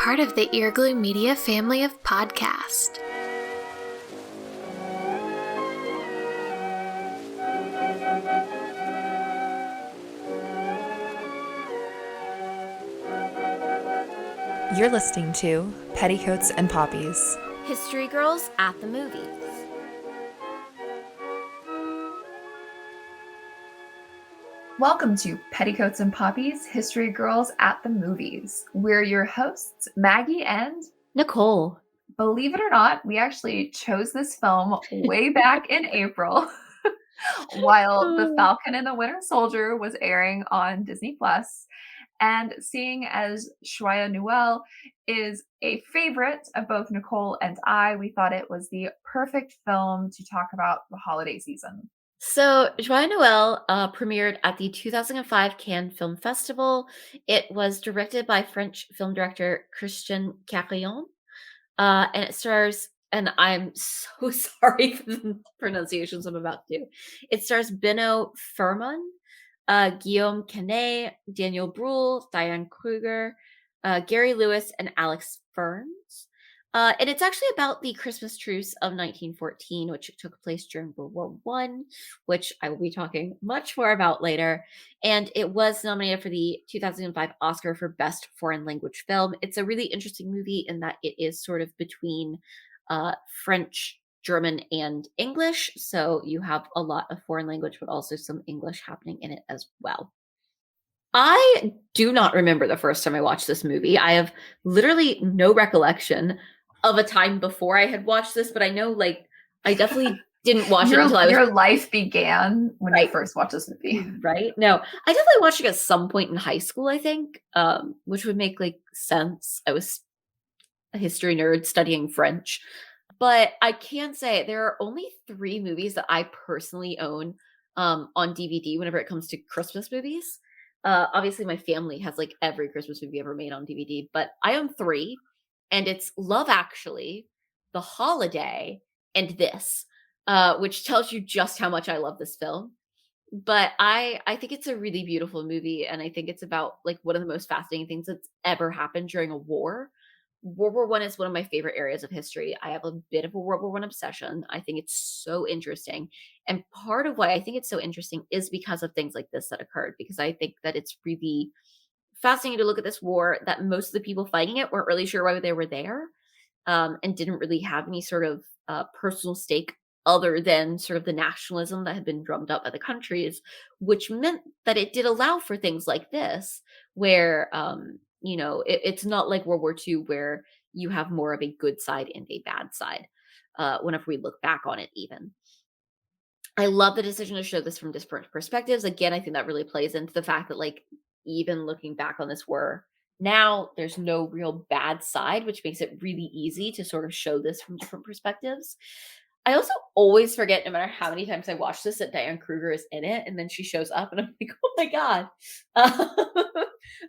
part of the Earglue Media family of podcasts. You're listening to Petticoats and Poppies. History Girls at the Movies. Welcome to Petticoats and Poppies, History Girls at the Movies. We're your hosts, Maggie and Nicole. Believe it or not, we actually chose this film way back in April while The Falcon and the Winter Soldier was airing on Disney Plus. And seeing as Joyeux Noël is a favorite of both Nicole and I, we thought it was the perfect film to talk about the holiday season. So, Joyeux Noël premiered at the 2005 Cannes Film Festival. It was directed by French film director Christian Carillon, and it stars, and I'm so sorry for the pronunciations I'm about to do. It stars Benno Furman, Guillaume Canet, Daniel Bruhl, Diane Kruger, Gary Lewis, and Alex Ferns. And it's actually about the Christmas truce of 1914, which took place during World War One, which I will be talking much more about later. And it was nominated for the 2005 Oscar for Best Foreign Language Film. It's a really interesting movie in that it is sort of between French, German, and English. So you have a lot of foreign language, but also some English happening in it as well. I do not remember the first time I watched this movie. I have literally no recollection of a time before I had watched this, but I know, like, I definitely didn't watch it until I was... Your life began when Right. you first watched this movie. Right? No, I definitely watched it at some point in high school, I think, which would make, like, sense. I was a history nerd studying French. But I can say there are only 3 movies that I personally own on DVD whenever it comes to Christmas movies. Obviously, my family has like every Christmas movie ever made on DVD, but I own 3, and it's Love Actually, The Holiday, and this, which tells you just how much I love this film. But I think it's a really beautiful movie, and I think it's about like one of the most fascinating things that's ever happened during a war. World War One is one of my favorite areas of history. I have a bit of a World War One obsession. I think it's so interesting. And part of why I think it's so interesting is because of things like this that occurred, because I think that it's really fascinating to look at this war that most of the people fighting it weren't really sure why they were there, and didn't really have any sort of personal stake other than sort of the nationalism that had been drummed up by the countries, which meant that it did allow for things like this, where it's not like World War II where you have more of a good side and a bad side. Whenever we look back on it, even. I love the decision to show this from different perspectives. Again, I think that really plays into the fact that, like, even looking back on this war now, there's no real bad side, which makes it really easy to sort of show this from different perspectives. I also always forget, no matter how many times I watch this, that Diane Kruger is in it, and then she shows up, and I'm like, oh my god.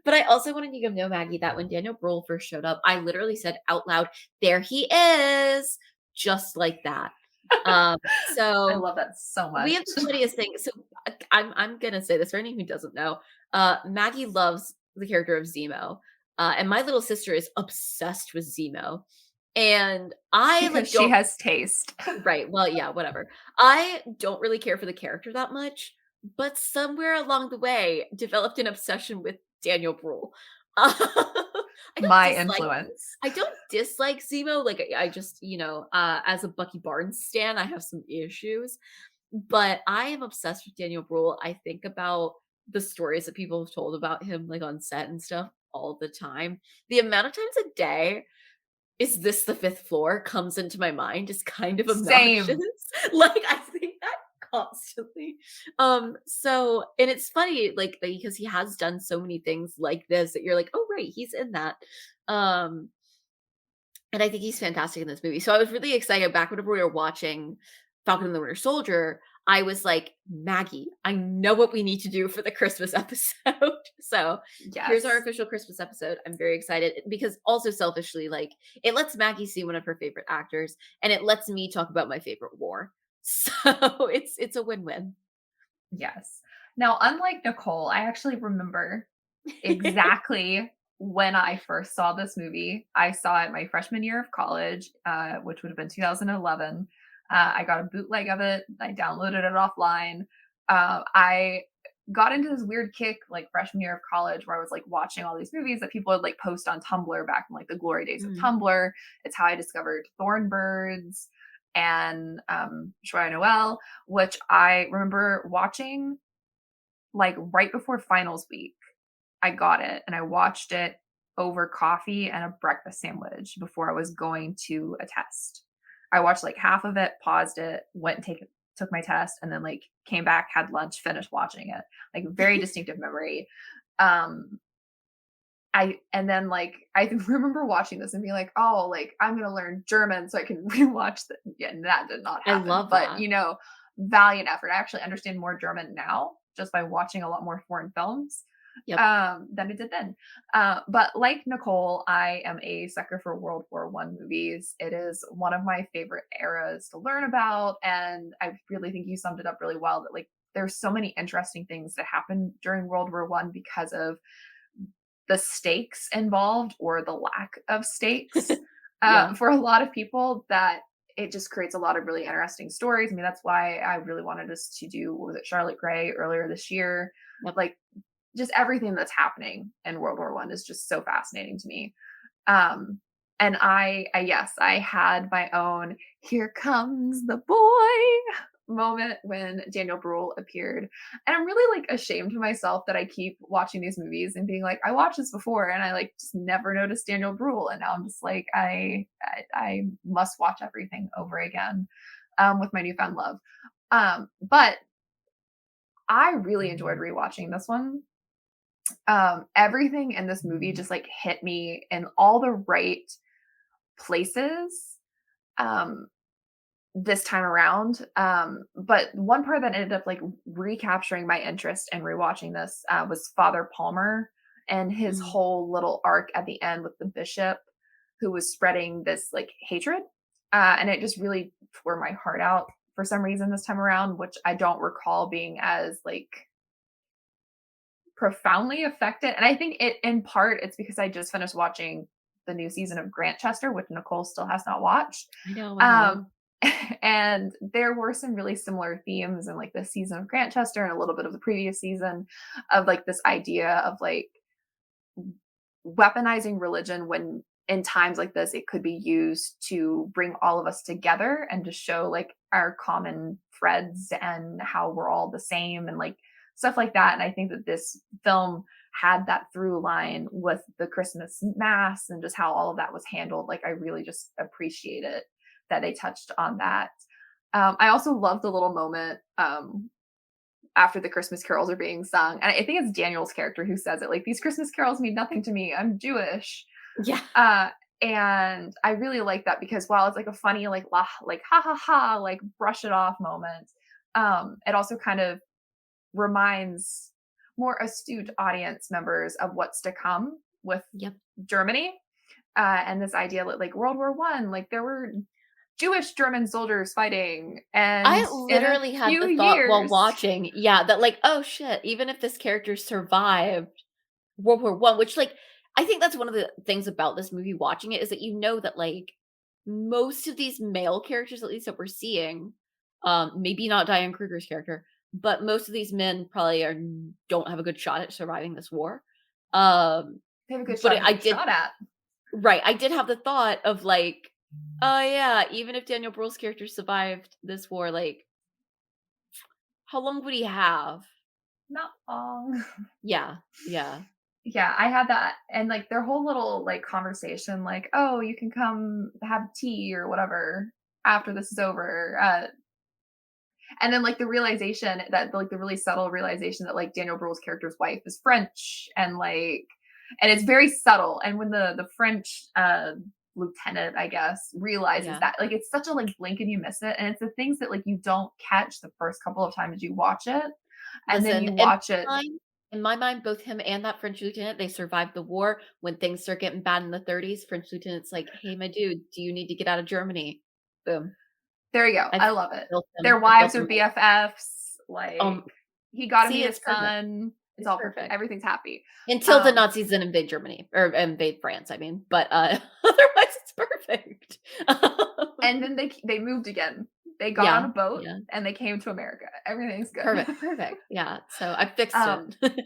But I also wanted you to know, Maggie, that when Daniel Bruhl first showed up, I literally said out loud, "There he is," just like that. So I love that so much. we have the funniest thing. So I'm gonna say this for anyone who doesn't know. Maggie loves the character of Zemo, and my little sister is obsessed with Zemo. And I because she has taste. Right. Well, yeah, whatever. I don't really care for the character that much, but somewhere along the way developed an obsession with Daniel Bruhl. My influence. I don't dislike Zemo. Like, I just, as a Bucky Barnes stan, I have some issues. But I am obsessed with Daniel Bruhl. I think about the stories that people have told about him, like on set and stuff, all the time. The amount of times a day "Is this the 5th floor?" comes into my mind is kind of obnoxious. Same. Like, I think that constantly. So, and it's funny, like, because he has done so many things like this that you're like, "Oh, right, he's in that." Um, and I think he's fantastic in this movie. So I was really excited back whenever we were watching Falcon and the Winter Soldier. I was like, Maggie, I know what we need to do for the Christmas episode. So here's our official Christmas episode. I'm very excited because also selfishly, like, it lets Maggie see one of her favorite actors, and it lets me talk about my favorite war. So it's a win-win. Yes. Now, unlike Nicole, I actually remember exactly when I first saw this movie, I saw it my freshman year of college, which would have been 2011. I got a bootleg of it. I downloaded it offline. I got into this weird kick like freshman year of college where I was like watching all these movies that people would like post on Tumblr back in like the glory days of Mm. Tumblr. It's how I discovered Thornbirds and Joyeux Noël, which I remember watching like right before finals week. I got it and I watched it over coffee and a breakfast sandwich before I was going to a test. I watched like half of it, paused it, went and took my test, and then like came back, had lunch, finished watching it. Like very distinctive memory. Um and then like I remember watching this and being like, oh, like I'm gonna learn German so I can rewatch the yeah, and that did not I happen. love But that. you know, valiant effort. I actually understand more German now just by watching a lot more foreign films Yep. than I did then. But like Nicole, I am a sucker for World War I movies. It is one of my favorite eras to learn about, and I really think you summed it up really well. That like there's so many interesting things that happened during World War I because of the stakes involved or the lack of stakes Yeah. for a lot of people, that it just creates a lot of really interesting stories. I mean, that's why I really wanted us to do, what was it, Charlotte Gray earlier this year. Yep. Like just everything that's happening in World War I is just so fascinating to me. Um, and I yes, I had my own "Here comes the boy" moment when Daniel Bruhl appeared, and I'm really like ashamed of myself that I keep watching these movies and being like, I watched this before, and I like just never noticed Daniel Bruhl, and now I'm just like, I must watch everything over again with my newfound love. But I really enjoyed rewatching this one. Everything in this movie just like hit me in all the right places um this time around. But one part that ended up like recapturing my interest in rewatching this was Father Palmer and his Mm. whole little arc at the end with the bishop who was spreading this like hatred. And it just really tore my heart out for some reason this time around, which I don't recall being as like profoundly affected. And I think it in part it's because I just finished watching the new season of Grantchester, which Nicole still has not watched. I know. I know. Um and there were some really similar themes in like this season of Grantchester and a little bit of the previous season of like this idea of like weaponizing religion when in times like this it could be used to bring all of us together and to show like our common threads and how we're all the same and like stuff like that. And I think that this film had that through line with the Christmas mass and just how all of that was handled. Like I really just appreciate it that they touched on that. I also love the little moment after the Christmas carols are being sung. And I think it's Daniel's character who says it, like, "These Christmas carols mean nothing to me. I'm Jewish." Yeah. And I really like that because while it's like a funny, like, like, ha ha ha, like, brush it off moment, it also kind of reminds more astute audience members of what's to come with Yep. Germany. And this idea that, like, World War I, like, there were Jewish German soldiers fighting, and I in a literally had few the thought while years. watching, yeah, that like, oh shit, even if this character survived World War I, which like I think that's one of the things about this movie watching it is that you know that like most of these male characters, at least that we're seeing, maybe not Diane Kruger's character, but most of these men probably don't have a good shot at surviving this war. Um, They have a good but shot at I getting did shot at. right, I did have the thought of like, oh yeah, even if Daniel Bruhl's character survived this war, like how long would he have? Not long. Yeah, yeah. Yeah, I had that, and, like, their whole little, like, conversation, like, "Oh, you can come have tea or whatever after this is over," and then, like, the realization that like, the really subtle realization that, like, Daniel Bruhl's character's wife is French, and, like and it's very subtle, and when the French, lieutenant, I guess, realizes Yeah. that, like, it's such a, like, blink and you miss it, and it's the things that, like, you don't catch the first couple of times you watch it, and then Listen, you watch it. in my mind, both him and that French lieutenant, they survived the war. When things start getting bad in the 30s, French lieutenant's like, "Hey, my dude, do you need to get out of Germany?" Boom. There you go. I I love it. felt Their him. I felt wives are him. BFFs, like, Um, he got to see, meet it's his perfect. son. It's It's all perfect. perfect. Everything's happy. Until the Nazis didn't invade Germany or invade France, I mean, but otherwise it's perfect. And then they moved again. They got on Yeah, a boat yeah. and they came to America. Everything's good. Perfect. Yeah, so I fixed Um, it.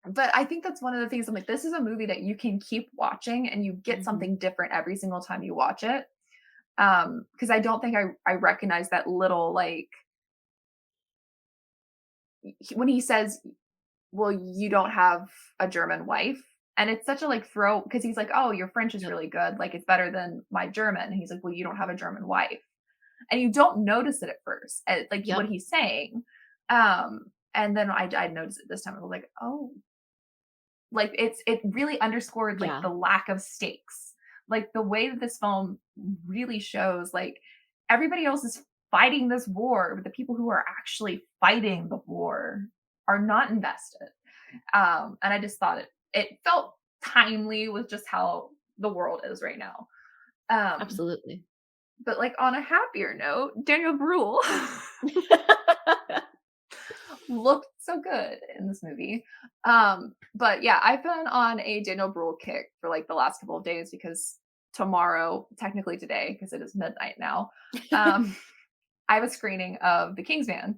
but I think that's one of the things I'm like, this is a movie that you can keep watching and you get Mhm. something different every single time you watch it. Because I don't think I recognize that little like when he says, "Well, you don't have a German wife," and it's such a like throw because he's like, "Oh, your French is Yep, really good. Like it's better than my German." And he's like, "Well, you don't have a German wife," and you don't notice it at first, like what yep, he's saying. And then I noticed it this time. I was like, "Oh, like it really underscored like yeah, the lack of stakes, like the way that this film really shows like everybody else is fighting this war, but the people who are actually fighting the war are not invested. And I just thought it felt timely with just how the world is right now. um absolutely. but like on a happier note, Daniel Bruhl looked so good in this movie. But yeah, I've been on a Daniel Bruhl kick for like the last couple of days because tomorrow, technically today, because it is midnight now, um, I have a screening of The Kingsman,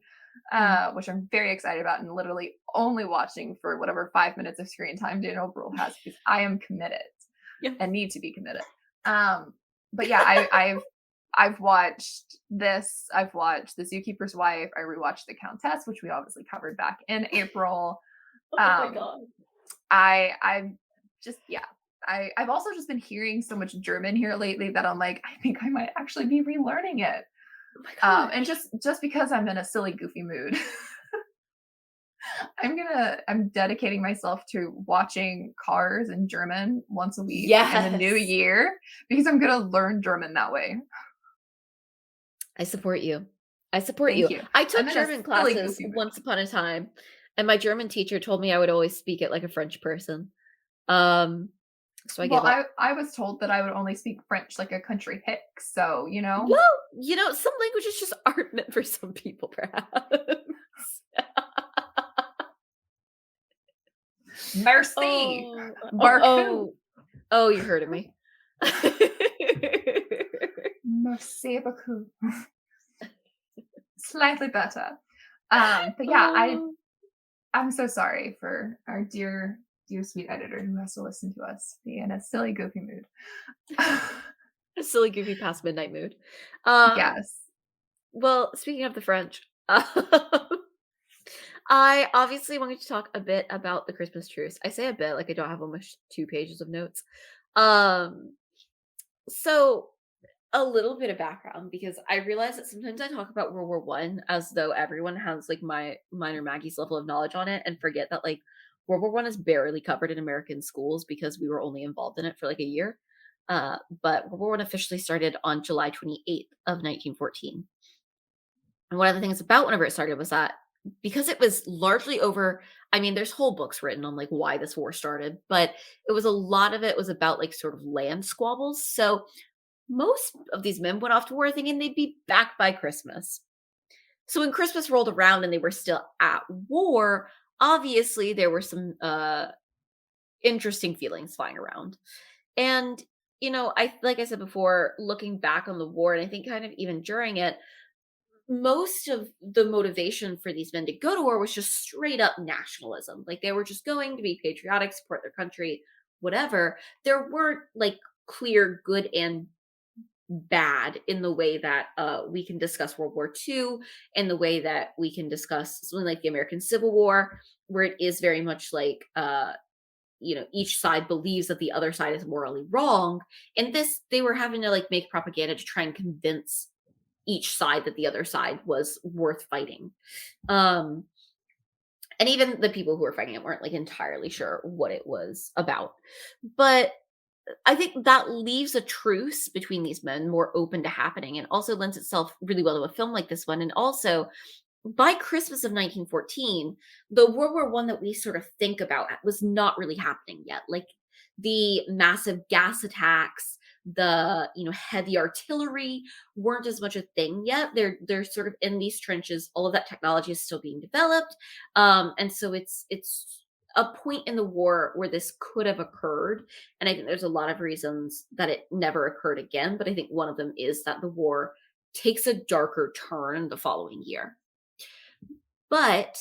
Mm, which I'm very excited about and literally only watching for whatever 5 minutes of screen time Daniel Bruhl has because I am committed yeah. and need to be committed. Um, but yeah, I've watched this. I've watched The Zookeeper's Wife. I rewatched The Countess, which we obviously covered back in April. Oh my Um, god. I've just yeah. I've also just been hearing so much German here lately that I'm like, I think I might actually be relearning it. Oh my And gosh. just because I'm in a silly, goofy mood, I'm dedicating myself to watching Cars in German once a week in the new Yes. year because I'm gonna learn German that way. I support you. I support Thank you. you. I I'm took in a German silly, classes goofy mood. once upon a time, and my German teacher told me I would always speak it like a French person. Um, so I Well, gave up. I was told that I would only speak French like a country hick, so, you know? Well, some languages just aren't meant for some people, perhaps. Merci, Oh, oh, beaucoup, oh, oh, you're hurting me. merci beaucoup. Slightly better. But yeah, Oh, I'm so sorry for our dear sweet editor who has to listen to us be in a silly, goofy mood. a silly, goofy past midnight mood. Um, Yes. well, speaking of the French, I obviously wanted to talk a bit about the Christmas truce. I say a bit, like I don't have almost 2 pages of notes. Um, so a little bit of background because I realize that sometimes I talk about World War One as though everyone has like my mine or Maggie's level of knowledge on it, and forget that like World War One is barely covered in American schools because we were only involved in it for like a year. But World War One officially started on July 28th of 1914. And one of the things about whenever it started was that because it was largely over, I mean, there's whole books written on like why this war started, but it was a lot of it was about like sort of land squabbles. So most of these men went off to war thinking they'd be back by Christmas. So when Christmas rolled around and they were still at war, obviously there were some interesting feelings flying around. And I like I said before, looking back on the war, and I think kind of even during it, most of the motivation for these men to go to war was just straight up nationalism. Like they were just going to be patriotic, support their country, whatever. There weren't like clear good and bad in the way that we can discuss World War II, in the way that we can discuss something like the American Civil War, where it is very much like each side believes that the other side is morally wrong. And this, they were having to like make propaganda to try and convince each side that the other side was worth fighting. Um, and even the people who were fighting it weren't like entirely sure what it was about. But I think that leaves a truce between these men more open to happening and also lends itself really well to a film like this one. And also, by Christmas of 1914, the World War One that we sort of think about was not really happening yet. Like the massive gas attacks, The, heavy artillery weren't as much a thing yet. They're sort of in these trenches. All of that technology is still being developed. And so it's a point in the war where this could have occurred. And I think there's a lot of reasons that it never occurred again. But I think one of them is that the war takes a darker turn the following year. But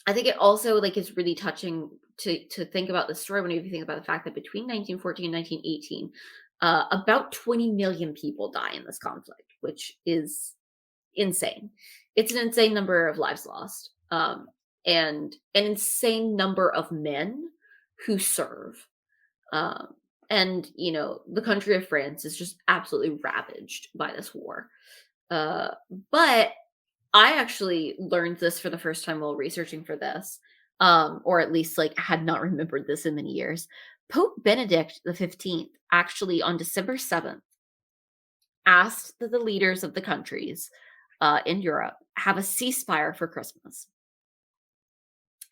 I think it also is really touching to think about the story when you think about the fact that between 1914 and 1918, about 20 million people die in this conflict, which is insane. It's an insane number of lives lost, and an insane number of men who serve. And the country of France is just absolutely ravaged by this war. But I actually learned this for the first time while researching for this, or at least had not remembered this in many years. Pope Benedict XV actually on December 7th asked that the leaders of the countries in Europe have a ceasefire for Christmas.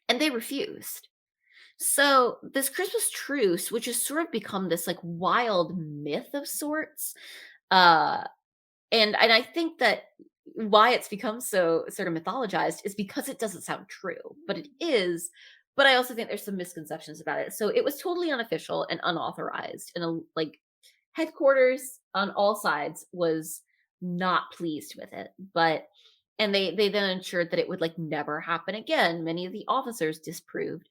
And they refused. So this Christmas truce, which has sort of become this wild myth of sorts, and I think that why it's become so sort of mythologized is because it doesn't sound true, but it is. But I also think there's some misconceptions about it. So it was totally unofficial and unauthorized, and headquarters on all sides was not pleased with it. And they then ensured that it would never happen again. Many of the officers disproved,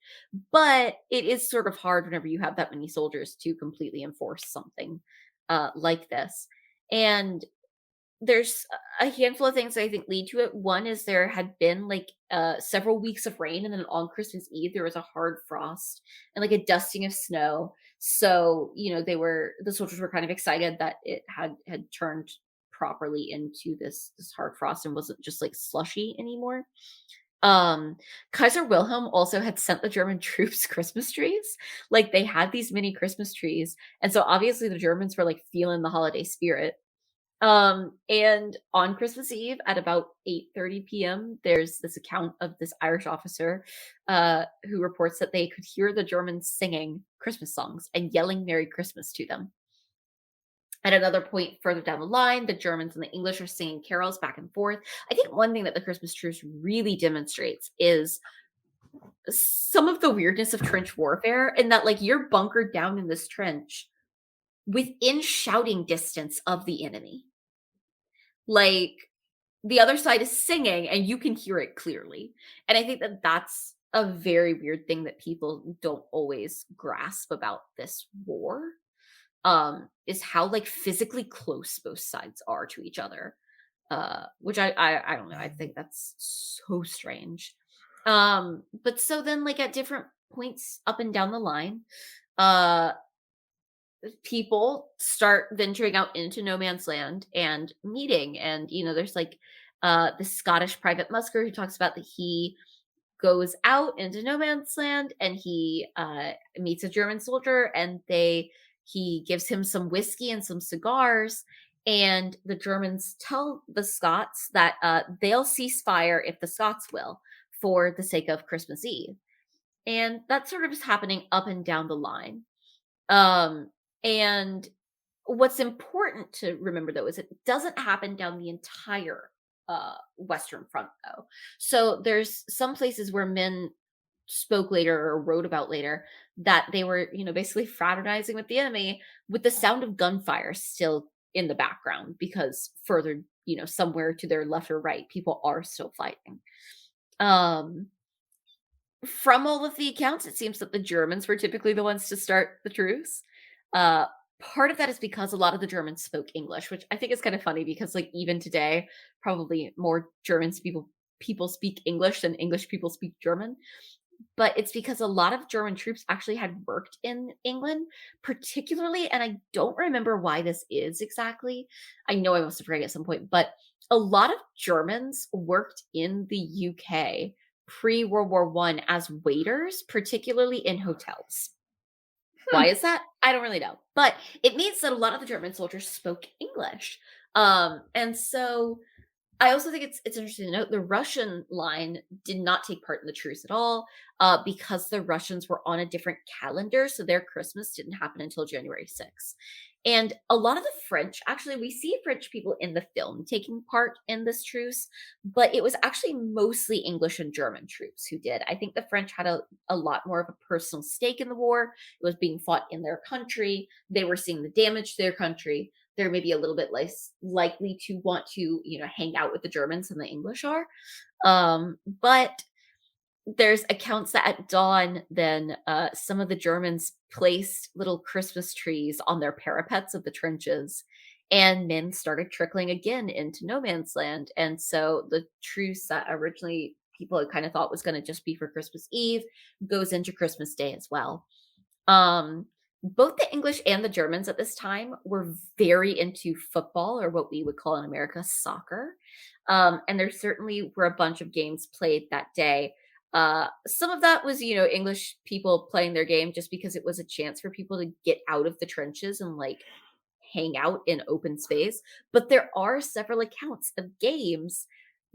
but it is sort of hard whenever you have that many soldiers to completely enforce something like this. And there's a handful of things that I think lead to it. One is there had been several weeks of rain, and then on Christmas Eve there was a hard frost and a dusting of snow. So the soldiers were kind of excited that it had turned properly into this hard frost and wasn't just slushy anymore. Kaiser Wilhelm also had sent the German troops Christmas trees. They had these mini Christmas trees, and so obviously the Germans were feeling the holiday spirit. And on Christmas Eve at about 8:30 p.m., there's this account of this Irish officer who reports that they could hear the Germans singing Christmas songs and yelling Merry Christmas to them. At another point further down the line, the Germans and the English are singing carols back and forth. I think one thing that the Christmas truce really demonstrates is some of the weirdness of trench warfare, in that you're bunkered down in this trench within shouting distance of the enemy. The other side is singing and you can hear it clearly. And I think that that's a very weird thing that people don't always grasp about this war, is how physically close both sides are to each other, which I don't know. I think that's so strange. But so then at different points up and down the line, people start venturing out into no man's land and meeting. And there's the Scottish Private Musker who talks about that he goes out into no man's land and he meets a German soldier, and he gives him some whiskey and some cigars, and the Germans tell the Scots that they'll cease fire if the Scots will, for the sake of Christmas Eve. And that sort of is happening up and down the line. And what's important to remember, though, is it doesn't happen down the entire Western Front, though. So there's some places where men spoke later or wrote about later that they were, basically fraternizing with the enemy with the sound of gunfire still in the background, because further, somewhere to their left or right, people are still fighting. From all of the accounts, it seems that the Germans were typically the ones to start the truce. Part of that is because a lot of the Germans spoke English, which I think is kind of funny, because even today, probably more Germans people speak English than English people speak German. But it's because a lot of German troops actually had worked in England, particularly, and I don't remember why this is exactly. I know I must have read it at some point, but a lot of Germans worked in the UK pre-World War I as waiters, particularly in hotels. Why is that? I don't really know. But it means that a lot of the German soldiers spoke English. And so I also think it's interesting to note the Russian line did not take part in the truce at all, because the Russians were on a different calendar. So their Christmas didn't happen until January 6th. And a lot of the French, actually, we see French people in the film taking part in this truce, but it was actually mostly English and German troops who did. I think the French had a lot more of a personal stake in the war. It was being fought in their country. They were seeing the damage to their country. They're maybe a little bit less likely to want to, hang out with the Germans than the English are. But there's accounts that at dawn, then some of the Germans placed little Christmas trees on their parapets of the trenches, and men started trickling again into no man's land. And so the truce that originally people had kind of thought was going to just be for Christmas Eve goes into Christmas Day as well. Um, Both the English and the Germans at this time were very into football, or what we would call in America soccer. And there certainly were a bunch of games played that day. Some of that was, English people playing their game just because it was a chance for people to get out of the trenches and like hang out in open space. But there are several accounts of games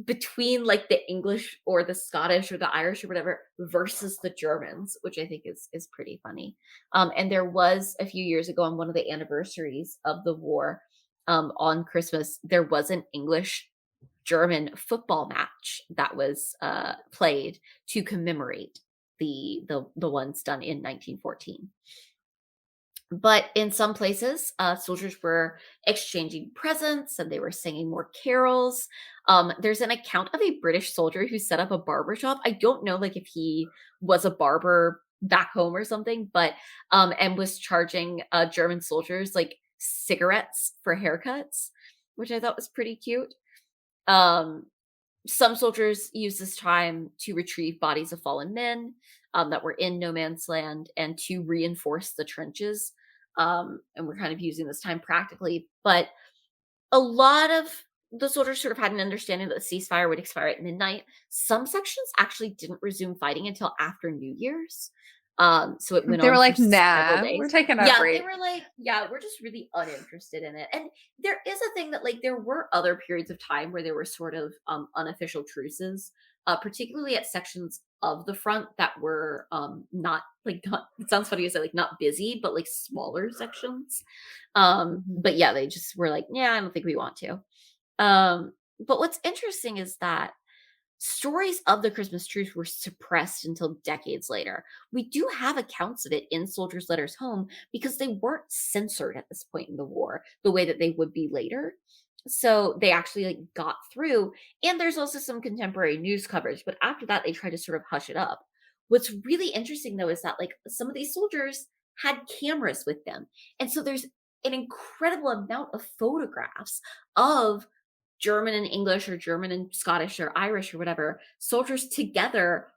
between like the English or the Scottish or the Irish or whatever versus the Germans, which I think is pretty funny. And there was a few years ago on one of the anniversaries of the war, on Christmas, there was an English German football match that was played to commemorate the ones done in 1914. But in some places, soldiers were exchanging presents and they were singing more carols. There's an account of a British soldier who set up a barber shop. I don't know, like if he was a barber back home or something, but and was charging German soldiers like cigarettes for haircuts, which I thought was pretty cute. Um, some soldiers used this time to retrieve bodies of fallen men that were in no man's land and to reinforce the trenches. And we're kind of using this time practically. But a lot of the soldiers sort of had an understanding that the ceasefire would expire at midnight. Some sections actually didn't resume fighting until after New Year's. So it went They were on for like, several nah, we're days. taking a Yeah, they break. were like, yeah, we're just really uninterested in it. And there is a thing that like there were other periods of time where there were sort of unofficial truces, particularly at sections of the front that were not like not it sounds funny to say like not busy, but like smaller sections. But yeah, they just were like, yeah, I don't think we want to. But what's interesting is that stories of the Christmas truce were suppressed until decades later. We do have accounts of it in soldiers' letters home because they weren't censored at this point in the war the way that they would be later. So they actually like got through. And there's also some contemporary news coverage, but after that they tried to sort of hush it up. What's really interesting though is that like some of these soldiers had cameras with them. And so there's an incredible amount of photographs of German and English or German and Scottish or Irish or whatever soldiers together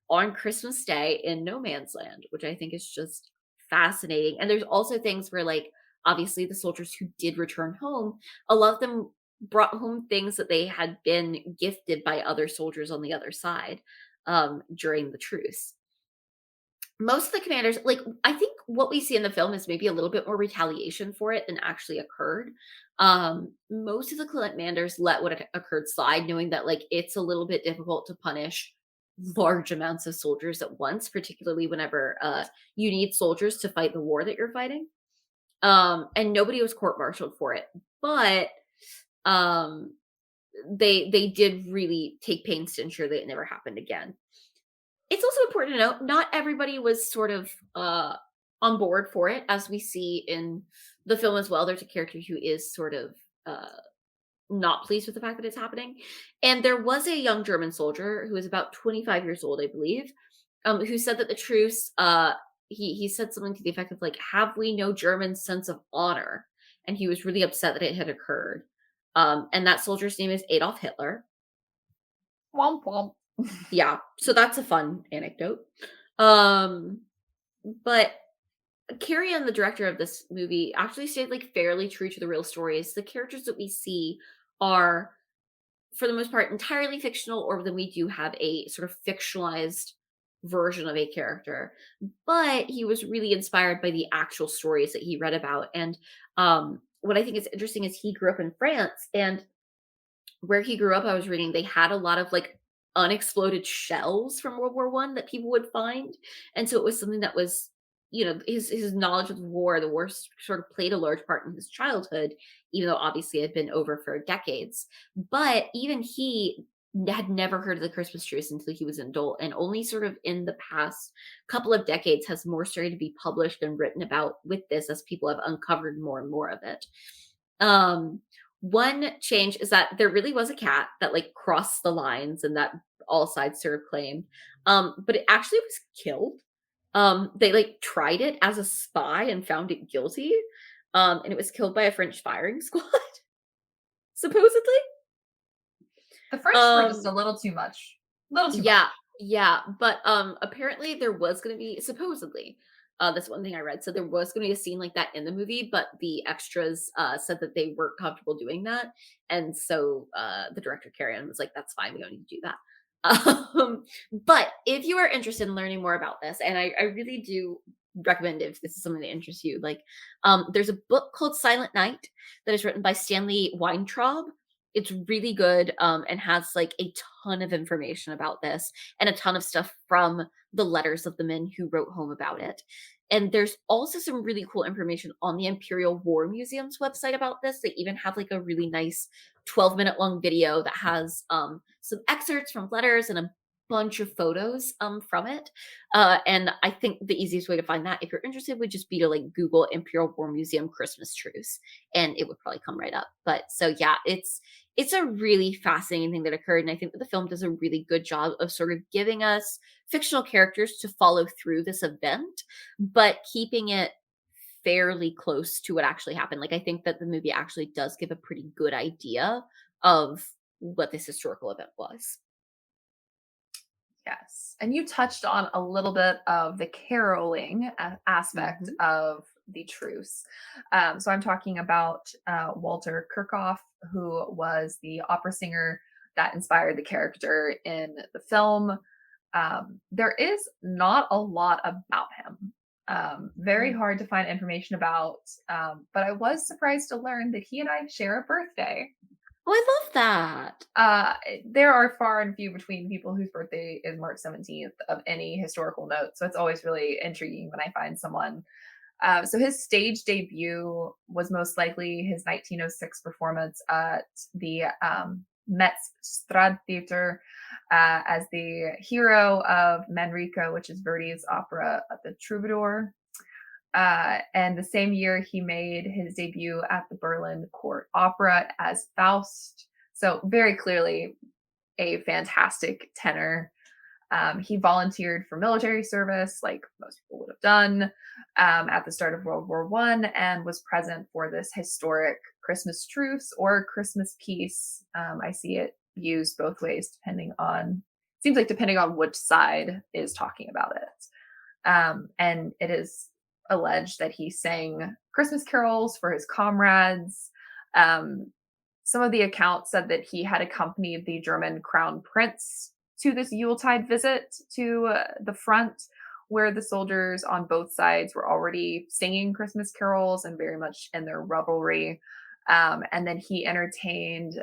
on Christmas Day in no man's land, which I think is just fascinating. And there's also things where, like, obviously, the soldiers who did return home, a lot of them brought home things that they had been gifted by other soldiers on the other side during the truce. Most of the commanders, like, I think what we see in the film is maybe a little bit more retaliation for it than actually occurred. Most of the commanders let what occurred slide, knowing that, like, it's a little bit difficult to punish large amounts of soldiers at once, particularly whenever you need soldiers to fight the war that you're fighting. And nobody was court-martialed for it, but um, they did really take pains to ensure that it never happened again. It's also important to note not everybody was sort of on board for it, as we see in the film as well. There's a character who is sort of uh, not pleased with the fact that it's happening. And there was a young German soldier who was about 25 years old, I believe, who said that the truce, he said something to the effect of like, have we no German sense of honor? And he was really upset that it had occurred. And that soldier's name is Adolf Hitler. Womp womp. Yeah, so that's a fun anecdote. But Carrie Ann, the director of this movie, actually stayed like fairly true to the real stories. The characters that we see are, for the most part, entirely fictional, or then we do have a sort of fictionalized version of a character. But he was really inspired by the actual stories that he read about. And what I think is interesting is he grew up in France, and where he grew up, I was reading, they had a lot of like unexploded shells from World War I that people would find. And so it was something that was his knowledge of the war sort of played a large part in his childhood, even though obviously it had been over for decades. But even he had never heard of the Christmas truce until he was an adult, and only sort of in the past couple of decades has more started to be published and written about with this as people have uncovered more and more of it. Um, One change is that there really was a cat that like crossed the lines and that all sides sort of claimed. But it actually was killed. They like tried it as a spy and found it guilty. And it was killed by a French firing squad, supposedly. The French were just a little too much. A little too Yeah, much. yeah, but, apparently there was gonna be supposedly, that's one thing I read, so there was gonna be a scene like that in the movie, but the extras, said that they weren't comfortable doing that, and so, the director, Carrie was like, "That's fine, we don't need to do that." But if you are interested in learning more about this, and I really do recommend if this is something that interests you, like, there's a book called Silent Night that is written by Stanley Weintraub. It's really good, and has, like, a ton of information about this and a ton of stuff from the letters of the men who wrote home about it. And there's also some really cool information on the Imperial War Museum's website about this. They even have, like, a really nice 12-minute long video that has, some excerpts from letters and a bunch of photos, from it. And I think the easiest way to find that, if you're interested, would just be to, like, Google Imperial War Museum Christmas truce, and it would probably come right up. But so, yeah, it's a really fascinating thing that occurred, and I think that the film does a really good job of sort of giving us fictional characters to follow through this event, but keeping it fairly close to what actually happened. Like, I think that the movie actually does give a pretty good idea of what this historical event was. Yes. And you touched on a little bit of the caroling aspect Mhm. of the truce. So I'm talking about Walter Kirchhoff, who was the opera singer that inspired the character in the film. There is not a lot about him. Very Mm. hard to find information about, but I was surprised to learn that he and I share a birthday. Oh, I love that. There are far and few between people whose birthday is March 17th of any historical note. So it's always really intriguing when I find someone. So his stage debut was most likely his 1906 performance at the Metz Stradtheater as the hero of Manrico, which is Verdi's opera of the Troubadour. And the same year, he made his debut at the Berlin Court Opera as Faust. So, very clearly, a fantastic tenor. He volunteered for military service, like most people would have done, at the start of World War One, and was present for this historic Christmas truce or Christmas peace. I see it used both ways, depending on which side is talking about it. And it is alleged that he sang Christmas carols for his comrades. Um, some of the accounts said that he had accompanied the German crown prince to this Yuletide visit to the front, where the soldiers on both sides were already singing Christmas carols and very much in their revelry. And then he entertained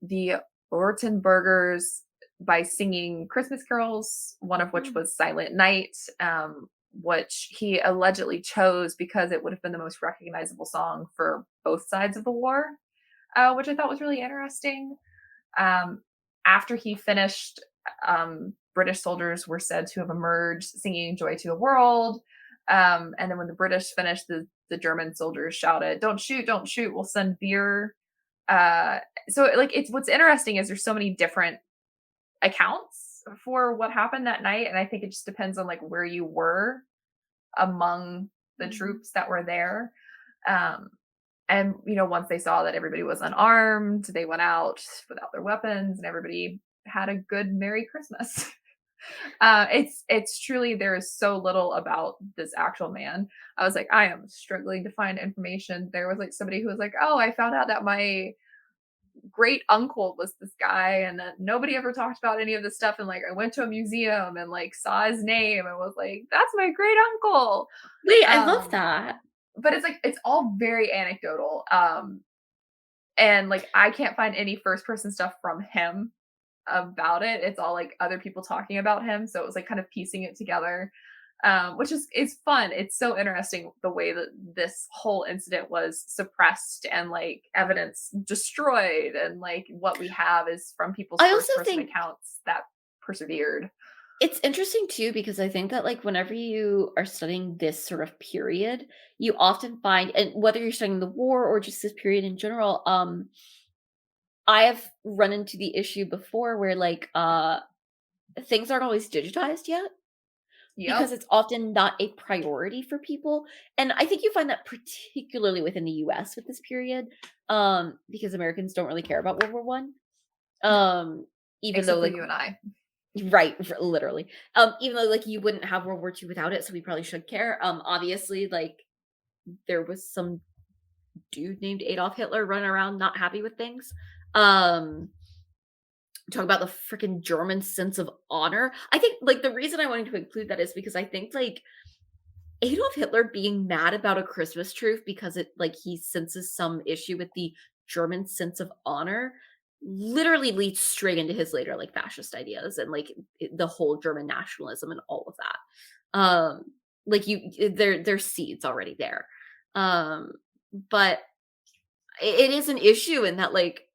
the Ortenburgers by singing Christmas carols, one of which was Silent Night, which he allegedly chose because it would have been the most recognizable song for both sides of the war, which I thought was really interesting. Um, After he finished, British soldiers were said to have emerged singing Joy to the World. And then when the British finished, the German soldiers shouted, "Don't shoot, don't shoot, we'll send beer." Uh, so like it's what's interesting is there's so many different accounts for what happened that night, and I think it just depends on like where you were among the Mhm. troops that were there. Um, and once they saw that everybody was unarmed, they went out without their weapons, and everybody had a good Merry Christmas. It's truly there is so little about this actual man. I was like, I am struggling to find information. There was like somebody who was like, oh, I found out that my great uncle was this guy, and that nobody ever talked about any of this stuff, and like I went to a museum and like saw his name and was like, that's my great uncle. Wait, I love um that. but it's like it's all very anecdotal, and like I can't find any first person stuff from him about it. It's all like other people talking about him, so it was like kind of piecing it together. which is fun. It's so interesting the way that this whole incident was suppressed and like evidence destroyed, and like what we have is from people's I first also person think accounts that persevered. it's interesting too because I think that like whenever you are studying this sort of period, you often find, and whether you're studying the war or just this period in general, I have run into the issue before where like things aren't always digitized yet because Yep. it's often not a priority for people. And I think you find that particularly within the US with this period, because Americans don't really care about World War One. No, Um, even though except for like you and I. right, literally. Even though like you wouldn't have World War Two without it, so we probably should care. Obviously, like there was some dude named Adolf Hitler running around not happy with things. Um, talk about the freaking German sense of honor. I think like the reason I wanted to include that is because I think like Adolf Hitler being mad about a Christmas truce because it like he senses some issue with the German sense of honor literally leads straight into his later like fascist ideas and like the whole German nationalism and all of that. Like there's seeds already there. Um but it is an issue in that like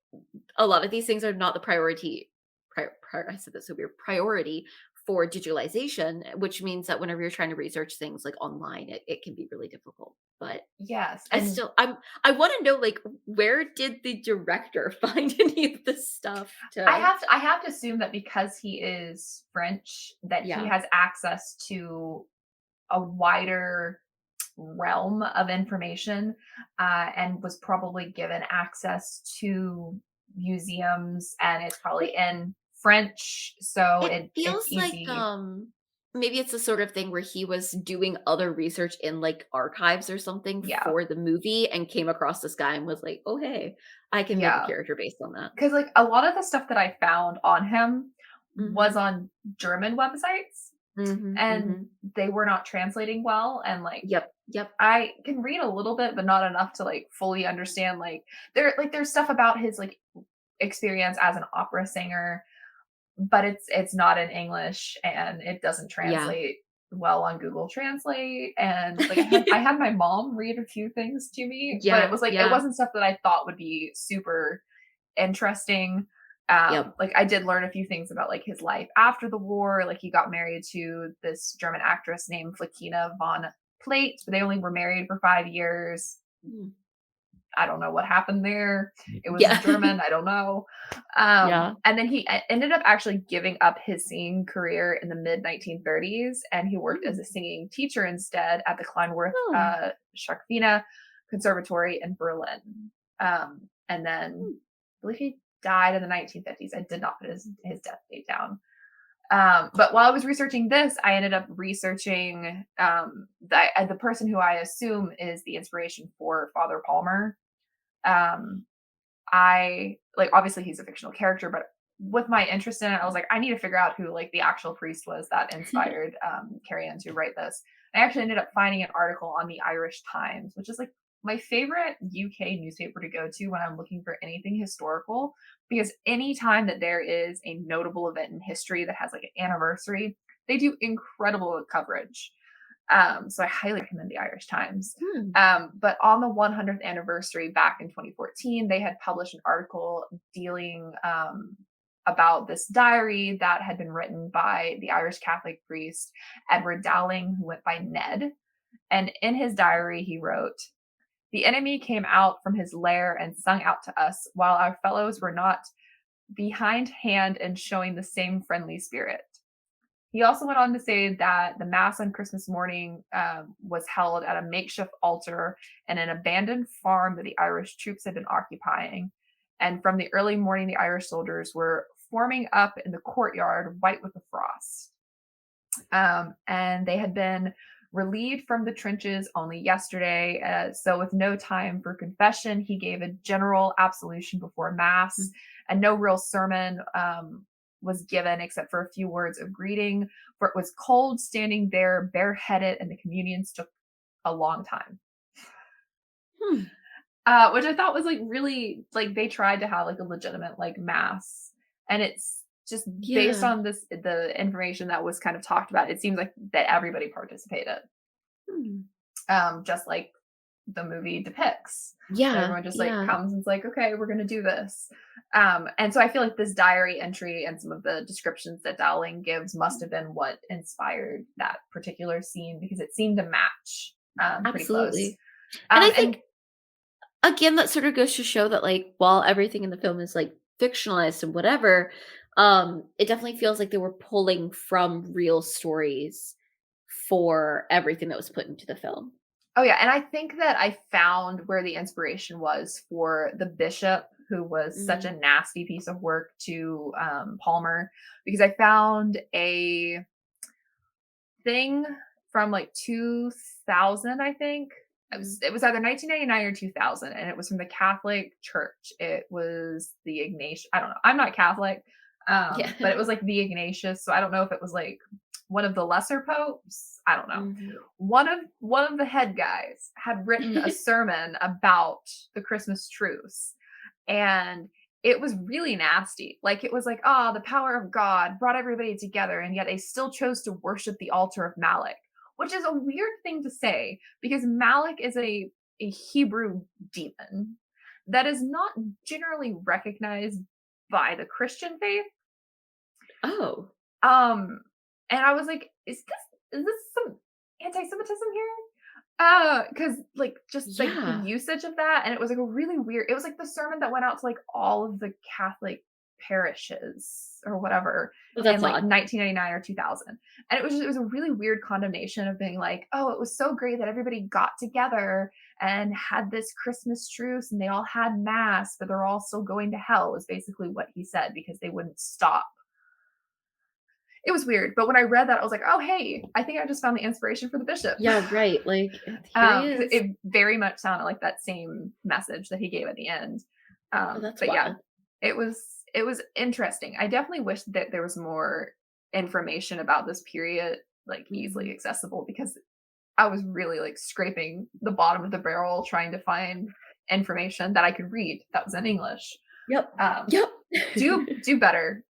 a lot of these things are not the priority. I said this so weird priority for digitalization, which means that whenever you're trying to research things like online, it can be really difficult. But Yes, I and still, I want to know like where did the director find any of this stuff to? I have to assume that because he is French, that he Yeah, has access to a wider realm of information, and was probably given access to museums, and it's but probably in French, so it it's feels like easy. maybe it's the sort of thing where he was doing other research in like archives or something Yeah, for the movie and came across this guy and was like, oh hey, I can make a yeah. character based on that. Because like a lot of the stuff that I found on him was Mhm. on German websites, Mhm. and Mhm. they were not translating well, and like Yep. Yep. I can read a little bit, but not enough to like fully understand. There's stuff about his like experience as an opera singer, but it's not in English and it doesn't Yeah. translate well on Google Translate. And like I had my mom read a few things to me, but it Yeah. was like it Yeah. wasn't stuff that I thought would be super interesting. Yep. Like I did learn a few things about like his life after the war. Like he got married to this German actress named Flakina von Plate, but they only were married for 5 years. Mm. I don't know what happened there. It was in Yeah. German. I don't know. Yeah. And then he ended up actually giving up his singing career in the mid 1930s, and he worked as Mm. a singing teacher instead at the Kleinworth Oh. Scharfina Conservatory in Berlin. And then Mm. I believe he died in the 1950s. I did not put his death date down. But while I was researching this, I ended up researching the person who I assume is the inspiration for Father Palmer. Um, I like obviously he's a fictional character, but with my interest in it, I was like, I need to figure out who like the actual priest was that inspired Carrie Ann to write this. I actually ended up finding an article on the Irish Times, which is like my favorite UK newspaper to go to when I'm looking for anything historical, because anytime that there is a notable event in history that has like an anniversary, they do incredible coverage. So I highly recommend the Irish Times. Hmm. But on the 100th anniversary back in 2014, they had published an article dealing about this diary that had been written by the Irish Catholic priest Edward Dowling, who went by Ned. And in his diary, he wrote, "The enemy came out from his lair and sung out to us, while our fellows were not behindhand in showing the same friendly spirit." He also went on to say that the Mass on Christmas morning was held at a makeshift altar in an abandoned farm that the Irish troops had been occupying. And from the early morning, the Irish soldiers were forming up in the courtyard, white with the frost. And they had been relieved from the trenches only yesterday. So, with no time for confession, he gave a general absolution before Mass, and no real sermon was given except for a few words of greeting. For it was cold standing there bareheaded, and the communions took a long time. Hmm. Which I thought was like really like they tried to have like a legitimate like mass, and it's just based Yeah. on the information that was kind of talked about, it seems like that everybody participated. Hmm. Just like the movie depicts. So Yeah. everyone just like Yeah. comes and is like, okay, we're gonna do this. And so I feel like this diary entry and some of the descriptions that Dowling gives must have been what inspired that particular scene, because it seemed to match pretty close. Absolutely. And I And think, again, that sort of goes to show that, like, while everything in the film is, like, fictionalized and whatever, it definitely feels like they were pulling from real stories for everything that was put into the film. oh yeah, and I think that I found where the inspiration was for the bishop, who was such a Mm. nasty piece of work to Palmer, because I found a thing from like 2000, I think. Mhm. It was either 1999 or 2000, and it was from the Catholic Church. It was the Ignatius. I don't know. I'm not Catholic, Yeah. but it was like the Ignatius. So I don't know if it was like one of the lesser popes. I don't know. Mhm. One of the head guys had written a sermon about the Christmas truce, and it was really nasty. Like, it was like, ah, the power of God brought everybody together, and yet they still chose to worship the altar of Malak, which is a weird thing to say because Malak is a Hebrew demon that is not generally recognized by the Christian faith. Oh. Um, and I was like, is this some anti-Semitism here? Because like just like the Yeah. usage of that, and it was like a really weird. It was like the sermon that went out to like all of the Catholic parishes or whatever Oh, in that's like odd. 1999 or 2000, and it was a really weird condemnation of being like, oh, it was so great that everybody got together and had this Christmas truce, and they all had mass, but they're all still going to hell. Is basically what he said because they wouldn't stop. It was weird, but when I read that, I was like, "Oh, hey, I think I just found the inspiration for the bishop." Yeah, right, like, here he Because is. it very much sounded like that same message that he gave at the end. Oh, that's But yeah, wild. it was interesting. I definitely wish that there was more information about this period, like, easily Mhm. accessible, because I was really, like, scraping the bottom of the barrel trying to find information that I could read that was in English. Yep. Um, Yep. do better,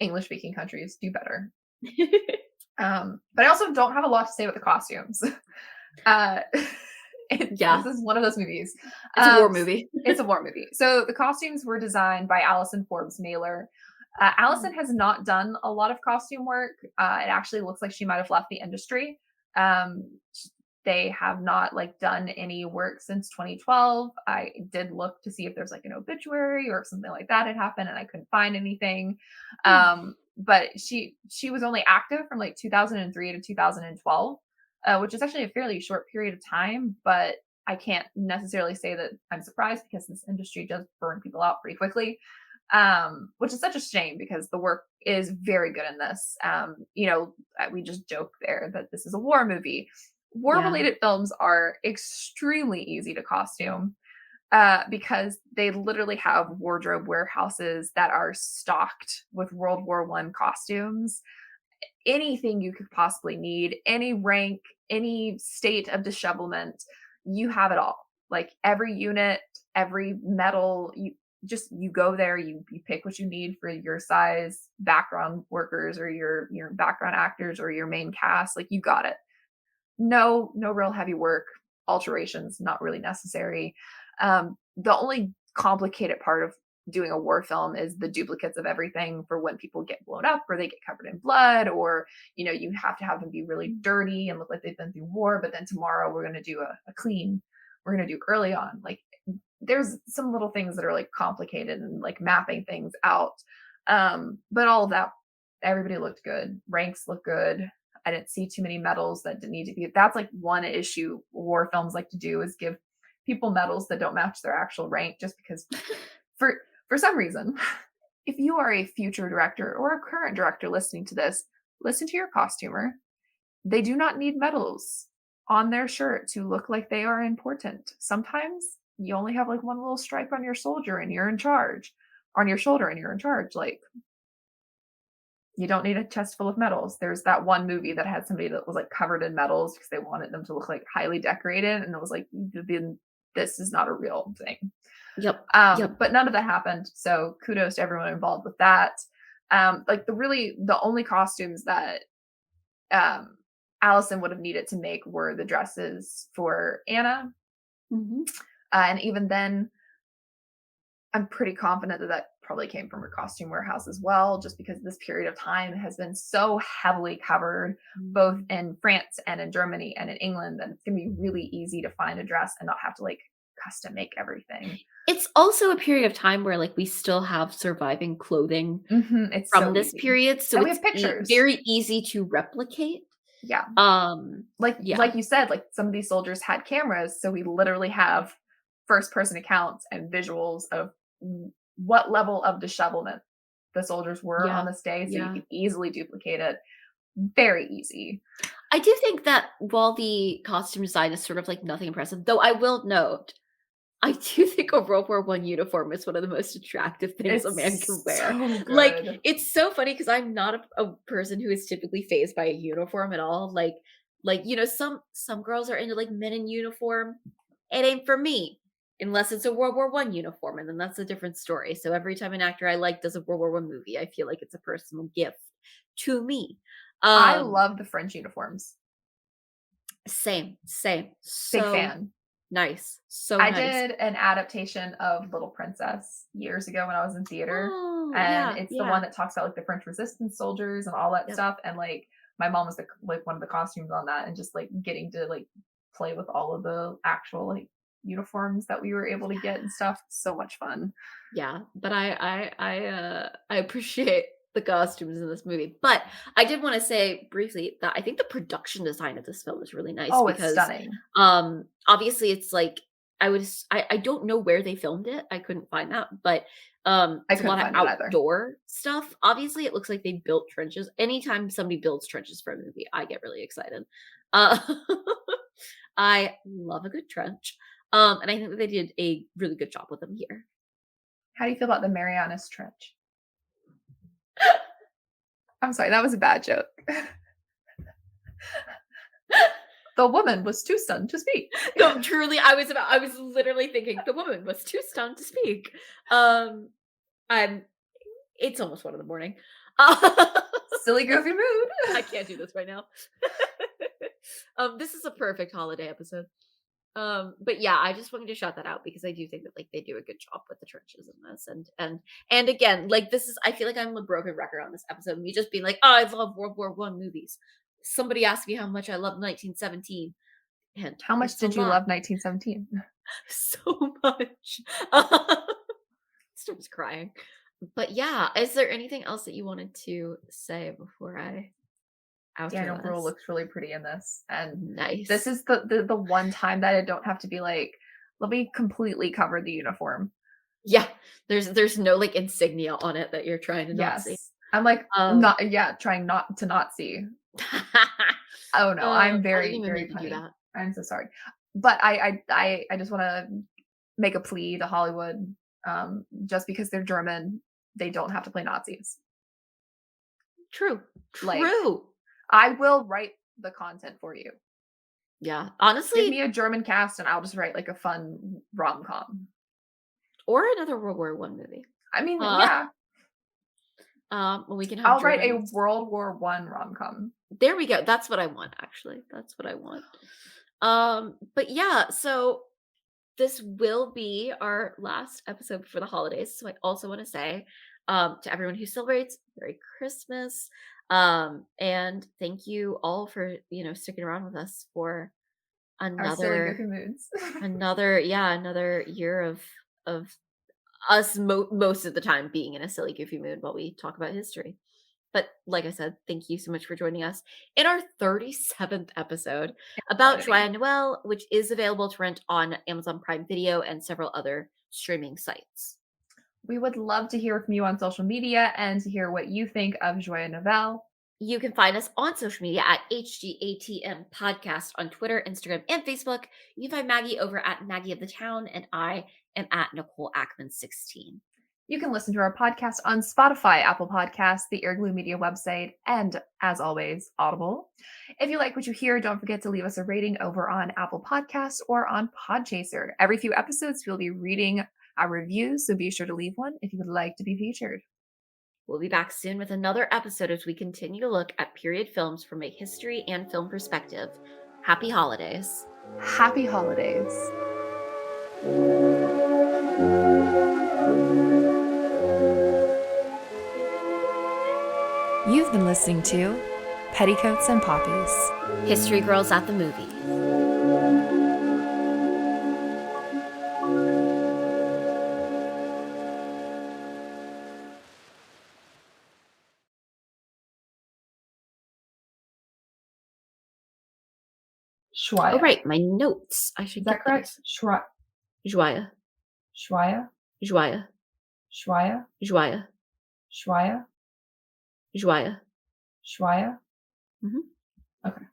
English speaking countries, do better. But I also don't have a lot to say about the costumes. Uh, this Yeah, is one of those movies. it's a war movie. It's a war movie. So the costumes were designed by Allison Forbes Naylor. Mm. Allison has not done a lot of costume work. It actually looks like she might have left the industry. Um, they have not like done any work since 2012. I did look to see if there's like an obituary or if something like that had happened, and I couldn't find anything. Hmm. But she was only active from like 2003 to 2012, which is actually a fairly short period of time. But I can't necessarily say that I'm surprised because this industry does burn people out pretty quickly, which is such a shame because the work is very good in this. We just joke there that this is a war movie. War Yeah. related films are extremely easy to costume because they literally have wardrobe warehouses that are stocked with World War One costumes. Anything you could possibly need, any rank, any state of dishevelment, you have it all. Like every unit, every medal, you go there, you pick what you need for your size background workers or your background actors or your main cast. Like you got it. No real heavy work, alterations not really necessary. The only complicated part of doing a war film is the duplicates of everything for when people get blown up or they get covered in blood, or you have to have them be really dirty and look like they've been through war, but then tomorrow we're going to do a clean, we're going to do early on. Like there's some little things that are like complicated and like mapping things out. But all of that, everybody looked good, ranks look good. I didn't see too many medals that didn't need to be. That's like one issue war films like to do, is give people medals that don't match their actual rank, just because for for some reason, if you are a future director or a current director listening to this, listen to your costumer. They do not need medals on their shirt to look like they are important. Sometimes you only have like one little stripe on your soldier and you're in charge, on your shoulder and you're in charge. Like you don't need a chest full of medals. There's that one movie that had somebody that was like covered in medals because they wanted them to look like highly decorated, and it was like, this is not a real thing. Yep. Yep. But none of that happened. So kudos to everyone involved with that. Like the only costumes that Allison would have needed to make were the dresses for Anna. Mhm. And even then, I'm pretty confident that that probably came from her costume warehouse as well, just because this period of time has been so heavily covered, both in France and in Germany and in England, that it's going to be really easy to find a dress and not have to like custom make everything. It's also a period of time where, like, we still have surviving clothing It's from so this easy. period, so And we it's have pictures. very easy to replicate. Yeah. Yeah. Like you said, like some of these soldiers had cameras, so we literally have first person accounts and visuals of what level of dishevelment the soldiers were on Yeah. this day, so you Yeah. can easily duplicate it. Very easy. I do think that while the costume design is sort of, like, nothing impressive, though I will note, I do think a World War I uniform is one of the most attractive things a man can It's wear. so Like, good. it's so funny because 'cause I'm not a person who is typically fazed by a uniform at all. Some girls are into, like, men in uniform. It ain't for me, unless it's a World War I uniform, and then that's a different story. So every time an actor I like does a World War I movie, I feel like it's a personal gift to me. I Um, love the French uniforms. same, same. Big So fan. nice, so I nice. did an adaptation of Little Princess years ago when I was in theater, Oh, and yeah, it's the yeah. one that talks about like the French resistance soldiers and all that Yep. stuff. And like my mom was like one of the costumes on that, and just like getting to like play with all of the actual like uniforms that we were able to get and stuff. So much fun. Yeah, but I appreciate the costumes in this movie. But I did wanna say briefly that I think the production design of this film is really nice Oh, it's because, stunning. obviously, it's like I don't know where they filmed it, I couldn't find that, but, I it's a couldn't lot of find it either. outdoor stuff. Obviously, it looks like they built trenches. Anytime somebody builds trenches for a movie, I get really excited. Uh, I love a good trench, and I think that they did a really good job with them here. How do you feel about the Marianas Trench? I'm sorry, that was a bad joke. The woman was too stunned to speak. No, truly, I was literally thinking the woman was too stunned to speak. I'm it's almost 1 in the morning. Silly goofy mood. I can't do this right now. This is a perfect holiday episode. But yeah, I just wanted to shout that out because I do think that like they do a good job with the churches in this, and again, like this is I feel like I'm a broken record on this episode. Me just being like, oh, I love World War One movies. Somebody asked me how much I love 1917, and How much it's a did you lot. love 1917? So much. Starts crying. But yeah, is there anything else that you wanted to say before I Daniel outro Bruhl us? looks really pretty in this, and Nice. this is the one time that I don't have to be like, let me completely cover the uniform. Yeah, there's no like insignia on it that you're trying to not see. Yes, I'm like Um, not trying not to not see. Oh no, I'm I didn't very even very mean to do punny. that. I'm so sorry, but I just want to make a plea to Hollywood. Just because they're German, they don't have to play Nazis. True. Like, True. I will write the content for you. Yeah. Give me Honestly, a German cast, and I'll just write like a fun rom com. or another World War One movie. I mean, Uh, yeah, well, we can have I'll write a Germans. World War One rom com. There we go. That's what I want, actually. That's what I want. But yeah, so this will be our last episode before the holidays. So I also want to say to everyone who celebrates, Merry Christmas. And thank you all for, sticking around with us for Our silly another goofy moods. another year of us most of the time being in a silly goofy mood while we talk about history. But like I said, thank you so much for joining us in our 37th episode about Exciting. Joyeux Noël, which is available to rent on Amazon Prime Video and several other streaming sites. We would love to hear from you on social media and to hear what you think of Joyeux Nouvelle. You can find us on social media at HGATM Podcast on Twitter, Instagram, and Facebook. You can find Maggie over at Maggie of the Town, and I am at Nicole Ackman 16. You can listen to our podcast on Spotify, Apple Podcasts, the Earglue Media website, and as always, Audible. If you like what you hear, don't forget to leave us a rating over on Apple Podcasts or on Podchaser. Every few episodes, we'll be reading our reviews, so be sure to leave one if you would like to be featured. We'll be back soon with another episode as we continue to look at period films from a history and film perspective. Happy holidays. Happy holidays. You've been listening to Petticoats and Poppies. History Girls at the Movies. Shwaya. Oh, right, my notes. I should Is that get correct? those. Joyeux. Shwaya? Joyeux. Shwaya? Joyeux. Shwaya? Joyeux. Shwaya? Mhm. Okay.